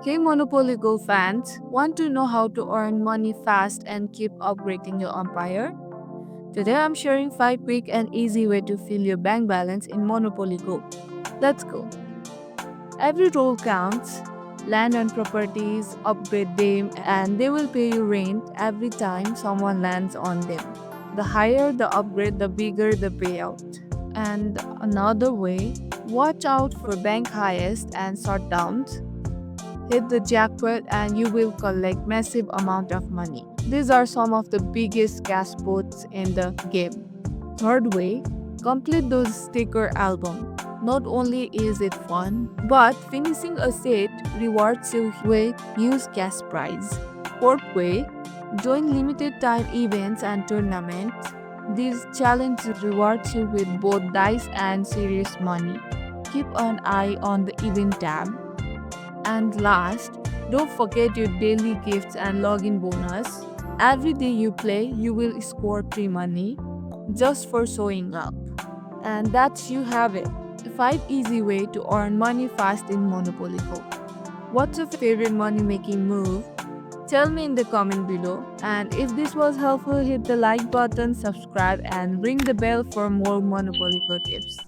Hey Monopoly Go fans, want to know how to earn money fast and keep upgrading your empire? Today I'm sharing 5 quick and easy way to fill your bank balance in Monopoly Go. Let's go. Every roll counts. Land on properties, upgrade them, and they will pay you rent every time someone lands on them. The higher the upgrade, the bigger the payout. And another way, watch out for bank highest and shutdowns. Hit the jackpot and you will collect massive amount of money. These are some of the biggest cash pots in the game. Third way, complete those sticker album. Not only is it fun, but finishing a set rewards you with huge cash prize. Fourth way, join limited time events and tournaments. These challenges rewards you with both dice and serious money. Keep an eye on the event tab. And last, don't forget your daily gifts and login bonus. Every day you play, you will score free money just for showing up. And that's you have it. 5 easy way to earn money fast in Monopoly Go. What's your favorite money making move? Tell me in the comment below. And if this was helpful, hit the like button, subscribe, and ring the bell for more Monopoly Go tips.